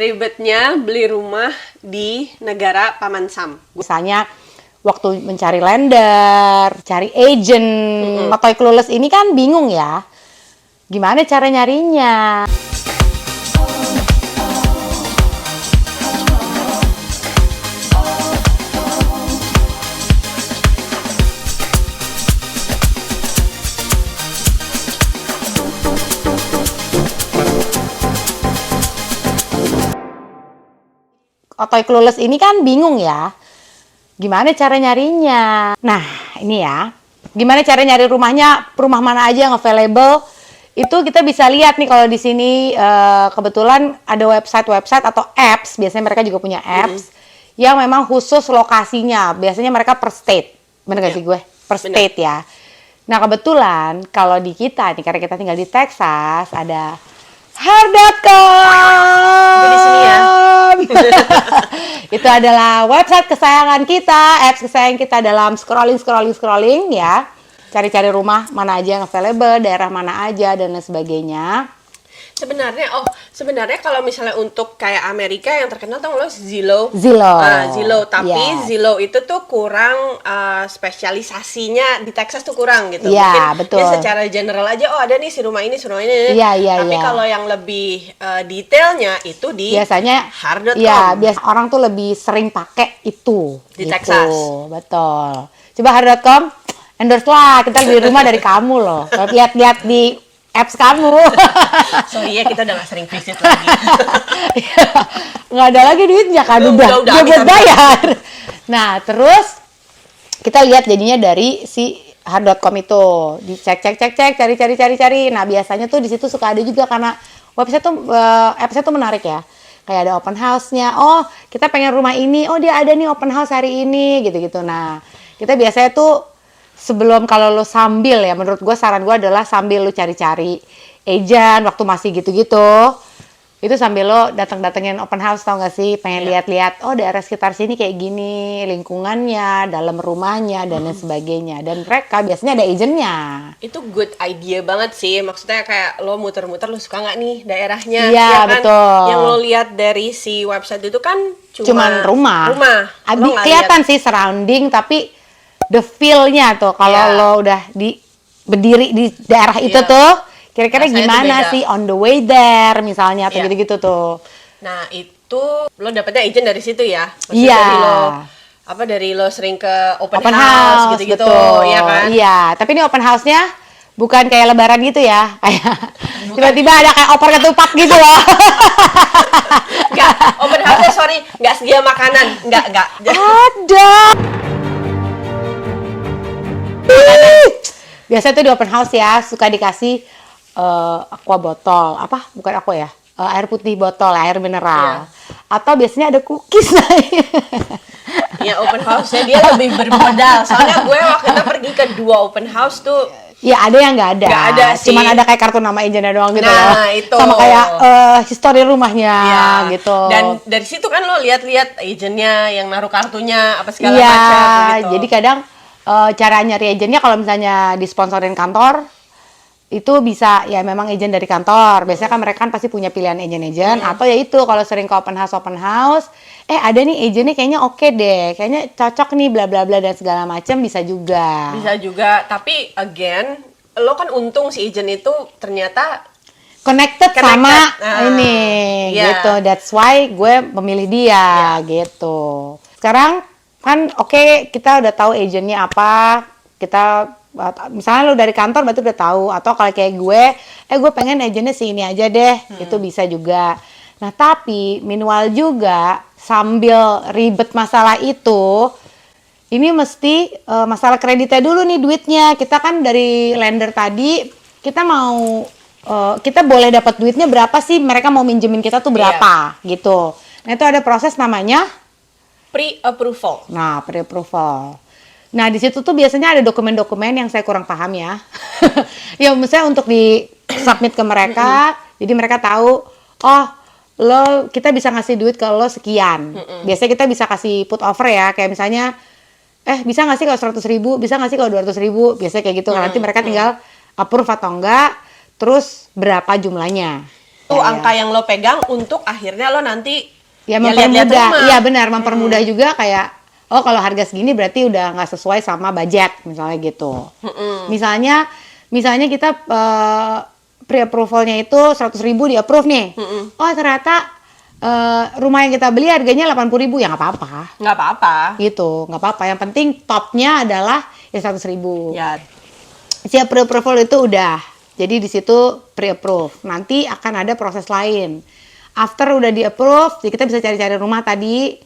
ribetnya beli rumah di negara Paman Sam. Misalnya waktu mencari lender, cari agent, Matoy Clueless ini kan bingung ya. Gimana cara nyarinya? Matoy Clueless ini kan bingung ya. Gimana cara nyarinya? Nah, ini ya. Gimana cara nyari rumahnya, rumah mana aja yang available? Itu kita bisa lihat nih kalau di sini kebetulan ada website atau apps, biasanya mereka juga punya apps yang memang khusus lokasinya. Biasanya mereka per state. Bener gak sih gue? Per state ya. Nah, kebetulan kalau di kita nih, karena kita tinggal di Texas, ada Her.com. Di sini ya. Itu adalah website kesayangan kita, apps kesayangan kita dalam scrolling ya. Cari-cari rumah mana aja yang available, daerah mana aja dan lain sebagainya. Sebenarnya kalau misalnya untuk kayak Amerika yang terkenal tuh lo Zillow. Tapi yeah. Zillow itu tuh kurang spesialisasinya di Texas tuh kurang gitu. Yeah, Mungkin betul. dia secara general aja, oh ada nih si rumah ini. Tapi Yeah. kalau yang lebih detailnya itu di biasanya Her.com. Ya, biasa orang tuh lebih sering pakai itu Di gitu. Texas. Betul. Coba Her.com endorse lah, kita beli rumah dari kamu loh. Lihat-lihat di apps kamu. Sorry ya, kita udah gak sering visit lagi. Nggak ada lagi duitnya kan, udah habis. buat bayar. Nah, terus kita lihat jadinya dari si Her.com itu. Dicek, cari. Nah, biasanya tuh di situ suka ada juga karena website tuh apps-nya tuh menarik ya. Kayak ada open house-nya. Oh, kita pengen rumah ini. Oh, dia ada nih open house hari ini gitu-gitu. Nah, kita biasanya tuh sebelum kalau lo sambil ya, menurut gue saran gue adalah sambil lo cari-cari agent waktu masih gitu-gitu, itu sambil lo datengin open house, tau gak sih, pengen lihat-lihat, oh daerah sekitar sini kayak gini, lingkungannya, dalam rumahnya dan lain sebagainya. Dan mereka biasanya ada agentnya. Itu good idea banget sih, maksudnya kayak lo muter-muter, lo suka nggak nih daerahnya? Iya, ya kan? betul. Yang lo lihat dari si website itu kan cuman rumah. Lo nggak Kelihatan sih surrounding, tapi the feel-nya tuh kalau lo udah berdiri di daerah itu tuh kira-kira rasanya gimana sih on the way there misalnya atau gitu-gitu tuh. Nah, itu lo dapetnya agent dari situ ya? Iya. Dari lo sering ke open house gitu-gitu, betul. ya kan? Iya, tapi ini open house-nya bukan kayak lebaran gitu ya. Kayak tiba-tiba ada kayak opor ketupat gitu loh. Enggak, open house-nya enggak sedia makanan. Enggak. Ada. Biasanya tuh di open house ya suka dikasih aqua botol, bukan aqua ya, air putih botol, air mineral, atau biasanya ada cookies. Ya open house-nya dia lebih bermodal. Soalnya gue waktu itu pergi ke 2 open house tuh. Ya ada yang nggak ada. Nggak ada sih. Cuman ada kayak kartu nama agentnya doang gitu loh. Nah itu. Sama kayak history rumahnya gitu. Dan dari situ kan lo lihat-lihat agentnya yang naruh kartunya apa segala macam gitu. Jadi kadang cara nyari agentnya kalau misalnya disponsorin kantor itu bisa ya memang agent dari kantor. Biasanya kan mereka kan pasti punya pilihan agent atau ya itu kalau sering ke open house ada nih agentnya kayaknya oke deh, kayaknya cocok nih bla bla bla dan segala macam bisa juga. Tapi again lo kan untung si agent itu ternyata connected. Sama ini gitu. That's why gue memilih dia gitu. Sekarang kan kita udah tahu agentnya apa, kita misalnya lo dari kantor berarti udah tahu, atau kalau kayak gue pengen agentnya si ini aja deh, itu bisa juga. Nah tapi minimal juga sambil ribet masalah itu, ini mesti masalah kreditnya dulu nih, duitnya. Kita kan dari lender tadi kita mau kita boleh dapat duitnya berapa sih, mereka mau minjemin kita tuh berapa gitu. Nah itu ada proses namanya pre-approval. Nah, di situ tuh biasanya ada dokumen-dokumen yang saya kurang paham ya. Ya, misalnya untuk di-submit ke mereka, jadi mereka tahu, kita bisa ngasih duit ke lo sekian. Biasanya kita bisa kasih put offer ya, kayak misalnya, bisa nggak sih kalau 100.000, bisa nggak sih kalau 200.000, biasanya kayak gitu. Nanti mereka tinggal approve atau enggak, terus berapa jumlahnya. Itu angka yang lo pegang untuk akhirnya lo nanti ya lihat-lihat mempermudah. rumah. Iya benar, mempermudah juga kayak oh kalau harga segini berarti udah nggak sesuai sama budget misalnya gitu. Misalnya kita pre-approvalnya itu 100.000 di approve nih. Oh ternyata rumah yang kita beli harganya 80.000 ya nggak apa-apa. Nggak apa-apa. Gitu, nggak apa-apa. Yang penting topnya adalah ya 100.000. Ya. Siap pre-approval itu udah. Jadi di situ pre-approve. Nanti akan ada proses lain. After udah di-approve, jadi kita bisa cari-cari rumah tadi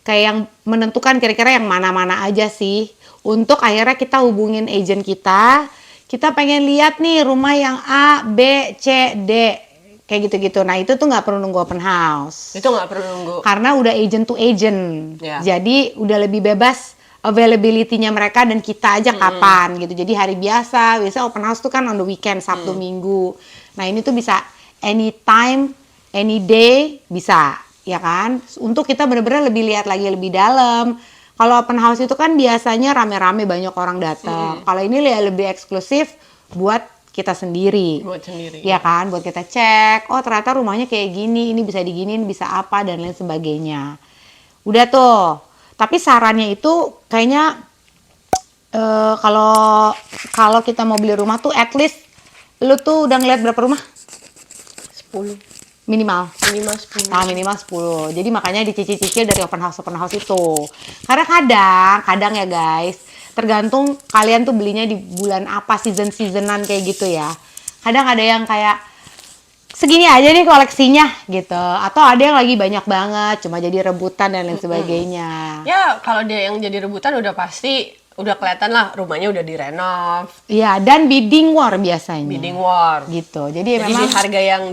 kayak yang menentukan kira-kira yang mana-mana aja sih. Untuk akhirnya kita hubungin agent kita. Kita pengen lihat nih rumah yang A, B, C, D. Kayak gitu-gitu. Nah itu tuh nggak perlu nunggu open house. Itu nggak perlu nunggu. Karena udah agent to agent. Ya. Jadi udah lebih bebas availability-nya mereka dan kita aja kapan gitu. Jadi hari biasa open house tuh kan on the weekend, Sabtu Minggu. Nah ini tuh bisa anytime, any day bisa, ya kan? Untuk kita bener-bener lebih lihat lagi lebih dalam. Kalau open house itu kan biasanya rame-rame banyak orang datang. Kalau ini lebih eksklusif buat kita sendiri. Buat sendiri. Ya kan, buat kita cek. Oh ternyata rumahnya kayak gini, ini bisa diginiin, bisa apa dan lain sebagainya. Udah tuh. Tapi sarannya itu kayaknya kalau kita mau beli rumah tuh at least lu tuh udah ngeliat berapa rumah? 10. Minimal. Minimal 10. Nah, minimal 10. Jadi makanya dicicil-cicil dari open house itu. Karena kadang ya guys, tergantung kalian tuh belinya di bulan apa, season-seasonan kayak gitu ya. Kadang ada yang kayak segini aja nih koleksinya gitu. Atau ada yang lagi banyak banget, cuma jadi rebutan dan lain sebagainya. Ya, kalau dia yang jadi rebutan udah pasti udah kelihatan lah rumahnya udah direnov. Iya, dan bidding war biasanya. Bidding war. Gitu. Jadi memang di harga yang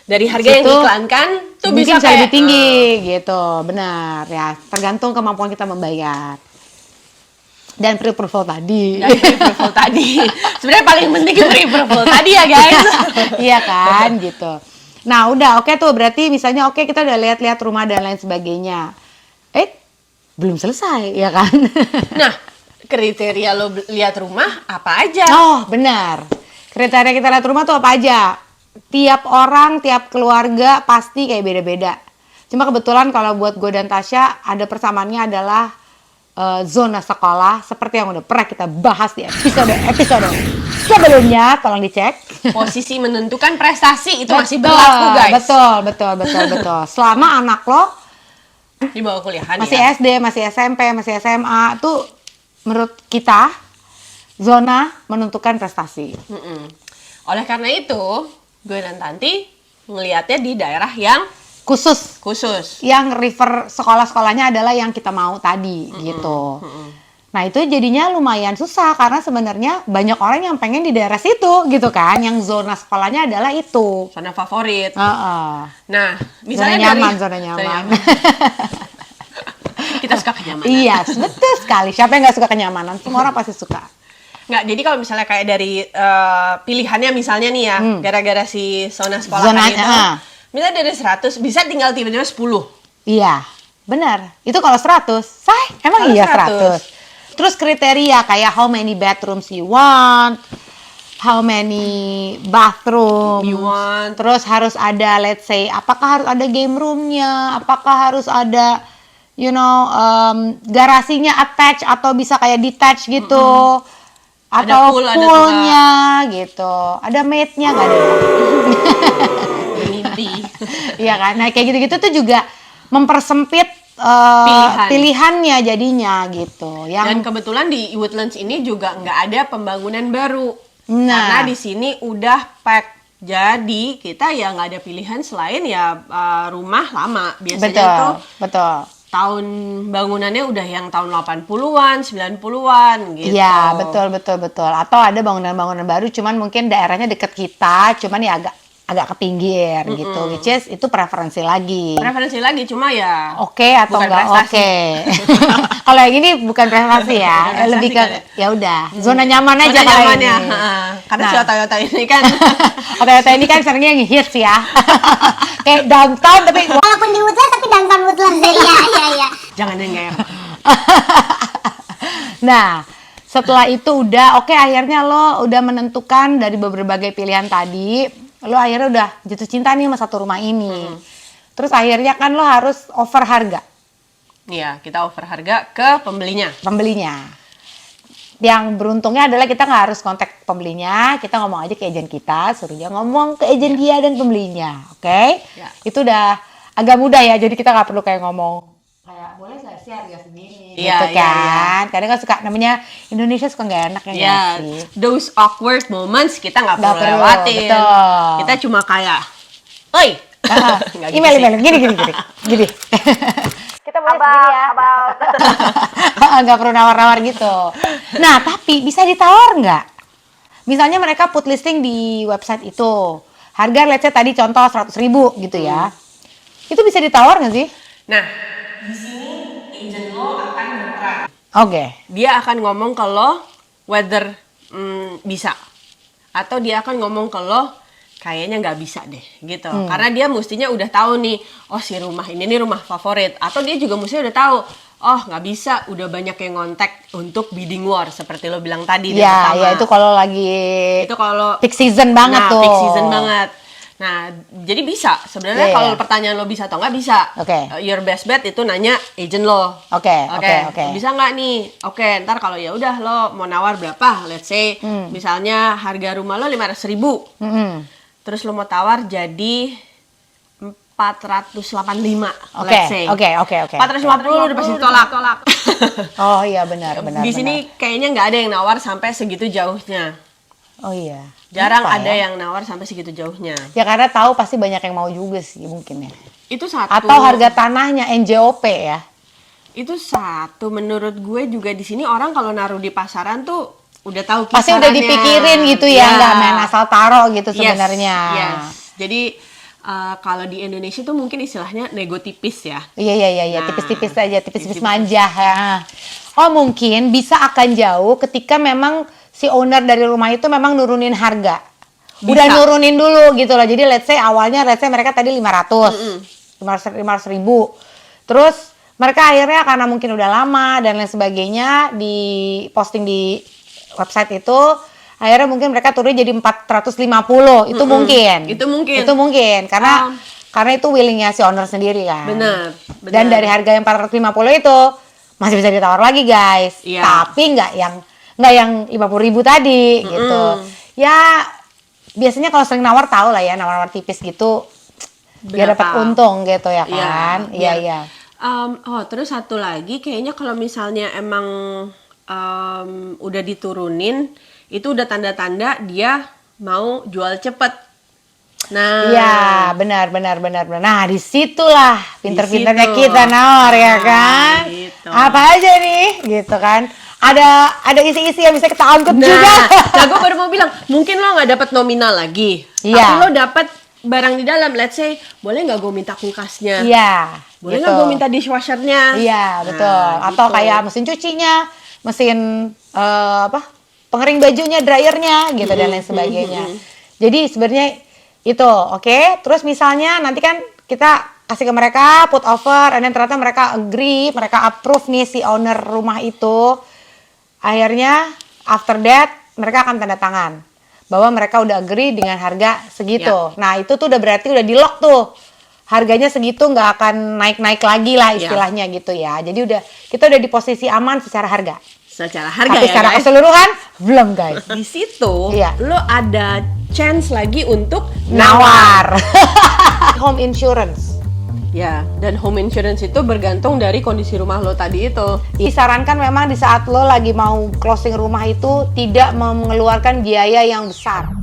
dari harga yang diiklankan tuh mungkin bisa kayak lebih tinggi gitu. Benar ya, tergantung kemampuan kita membayar. Dan pre-approval tadi. dari pre-approval tadi. Sebenarnya paling penting pre-approval tadi ya guys. Iya kan gitu. Nah udah oke tuh berarti misalnya oke kita udah lihat-lihat rumah dan lain sebagainya. Belum selesai ya kan. Nah kriteria lo lihat rumah apa aja? Oh benar. Kriteria kita lihat rumah tuh apa aja. Tiap orang, tiap keluarga pasti kayak beda-beda. Cuma kebetulan kalau buat gue dan Tasya ada persamaannya adalah zona sekolah seperti yang udah pernah kita bahas di episode sebelumnya, tolong dicek. Posisi menentukan prestasi itu masih berlaku guys. Betul. Selama anak lo di bawah kuliahan masih ya. SD, masih SMP, masih SMA tuh menurut kita zona menentukan prestasi. Oleh karena itu, gue dan Tanti ngelihatnya di daerah yang Khusus yang refer sekolah-sekolahnya adalah yang kita mau tadi gitu. Nah itu jadinya lumayan susah karena sebenarnya banyak orang yang pengen di daerah situ gitu kan, yang zona sekolahnya adalah itu. zona favorit. Nah, Zona misalnya zona nyaman. Kita suka kenyamanan. Iya, betul sekali. Siapa yang nggak suka kenyamanan? Semua orang pasti suka. Nggak, jadi kalau misalnya kayak dari pilihannya misalnya nih ya, gara-gara si zona sekolah itu, misalnya dari 100 bisa tinggal tiba-tiba 10. Iya, benar. Itu kalau 100, emang iya 100. Terus kriteria kayak how many bedrooms you want, how many bathroom You want. Terus harus ada, let's say, apakah harus ada game roomnya, apakah harus ada, garasinya attach atau bisa kayak detach gitu. Atau Ada poolnya gitu. Ada maid-nya nggak ada ya? Mimpi. Iya kan? Nah kayak gitu-gitu tuh juga mempersempit pilihannya jadinya gitu. Dan kebetulan di Woodlands ini juga nggak ada pembangunan baru. Nah. Karena di sini udah pack. Jadi kita ya nggak ada pilihan selain ya rumah lama. Biasanya betul. Tahun bangunannya udah yang tahun 80-an, 90-an gitu. Iya, betul. Atau ada bangunan-bangunan baru cuman mungkin daerahnya deket kita, cuman ya agak ke pinggir gitu. Which is itu preferensi lagi. Cuma ya Oke atau enggak oke. Kalau yang ini bukan prestasi ya, lebih ke ya udah, zona nyaman aja kalau ini. Ya. Karena si Toyota ini kan Toyota ini kan seringnya ngehits ya. Kayak downtown tapi Walaupun di Woodlands tapi downtown Woodlands. Iya. jangan dengar. Nah, setelah itu udah oke, akhirnya lo udah menentukan dari berbagai pilihan tadi. lo akhirnya udah jatuh cinta nih sama satu rumah ini. Terus akhirnya kan lo harus over harga. Iya, kita over harga ke pembelinya. Yang beruntungnya adalah kita nggak harus kontak pembelinya, kita ngomong aja ke agen kita, suruh dia ngomong ke agen dia dan pembelinya, oke? Ya. Itu udah agak mudah ya, jadi kita nggak perlu kayak ngomong kayak boleh nggak sih harga segini, Iya, gitu iya, kan? Kadang kan suka namanya Indonesia suka nggak enak ya Ya, nggak sih? those awkward moments kita nggak Nggak perlu perlu, lewatin. betul. Kita cuma kayak, oi, Nggak gitu email sih. gini. Kita boleh segini ya. Nggak perlu nawar-nawar gitu. Nah, tapi bisa ditawar nggak? Misalnya mereka put listing di website itu. Harga let's say tadi contoh 100.000 gitu ya. Itu bisa ditawar nggak sih? Nah, di sini agent lo akan berperan. Oke. Dia akan ngomong ke lo whether bisa, atau dia akan ngomong ke lo kayaknya nggak bisa deh gitu. Karena dia mestinya udah tahu nih, oh si rumah ini nih rumah favorit, atau dia juga mestinya udah tahu, oh nggak bisa, udah banyak yang ngontak untuk bidding war seperti lo bilang tadi di pertama. Ya itu kalau lagi Itu kalau peak season banget tuh. peak season banget. Nah, jadi bisa sebenarnya Iya, kalau iya. pertanyaan lo bisa atau nggak bisa. Oke. Your best bet itu nanya agent lo. Oke. Bisa nggak nih? Oke, ntar kalau ya udah lo mau nawar berapa? Let's say misalnya harga rumah lo 500.000. Terus lo mau tawar jadi 485. Let's say. Oke. 450 lo udah pasti tolak. Oh iya benar. Di sini kayaknya nggak ada yang nawar sampai segitu jauhnya. Oh iya. Jarang Kenapa ada ya? yang nawar sampai segitu jauhnya. Ya karena tahu pasti banyak yang mau juga sih mungkin ya. Itu satu. Atau harga tanahnya NJOP ya. Itu satu. Menurut gue juga di sini orang kalau naruh di pasaran tuh udah tahu kisarannya. Pasti udah dipikirin gitu ya, nggak main asal taro gitu Yes, sebenarnya. Yes. Jadi kalau di Indonesia tuh mungkin istilahnya nego tipis ya. Iya, Nah, tipis-tipis aja, tipis-tipis tipis-tipis. manja ya. Oh mungkin bisa akan jauh ketika memang si owner dari rumah itu memang nurunin harga. Udah Bisa. nurunin dulu gitu loh. Jadi let's say awalnya mereka tadi 500 ribu. Terus mereka akhirnya karena mungkin udah lama dan lain sebagainya di posting di website itu akhirnya mungkin mereka turun jadi 450. Itu mungkin. Itu mungkin. karena itu willingnya si owner sendiri kan. Benar. Dan dari harga yang 450 itu masih bisa ditawar lagi guys. Iya. Tapi nggak yang 50.000 tadi gitu. Ya biasanya kalau sering nawar tahu lah ya, nawar tipis gitu biar Berapa? dapat untung gitu ya kan. biar- Iya. Terus satu lagi kayaknya kalau misalnya emang udah diturunin, itu udah tanda-tanda dia mau jual cepet. Nah, Iya, benar. Nah, disitulah pinter-pinternya situ. kita nawar ya Nah, kan. gitu. Apa aja nih, gitu kan. Ada isi-isi yang bisa kita angkut juga. Nah, gue baru mau bilang, mungkin lo nggak dapat nominal lagi, Iya. tapi lo dapat barang di dalam. Let's say, boleh nggak gue minta kulkasnya? Iya. Boleh gitu. nggak gue minta dishwashernya? Iya, betul. Nah, Atau gitu. kayak mesin cucinya, mesin pengering bajunya, dryernya gitu dan lain sebagainya. Jadi sebenarnya itu, oke. Terus misalnya nanti kan kita kasih ke mereka put offer, and then ternyata mereka agree, mereka approve nih si owner rumah itu. Akhirnya after that mereka akan tanda tangan bahwa mereka udah agree dengan harga segitu. Nah itu tuh udah berarti udah di lock tuh. Harganya segitu nggak akan naik-naik lagi lah istilahnya gitu ya. Jadi kita udah di posisi aman secara harga. Secara harga Tapi ya secara guys. keseluruhan belum guys. Di situ Iya. lo ada chance lagi untuk Nawar. Home insurance. Ya, dan home insurance itu bergantung dari kondisi rumah lo tadi itu. Disarankan memang di saat lo lagi mau closing rumah itu tidak mengeluarkan biaya yang besar.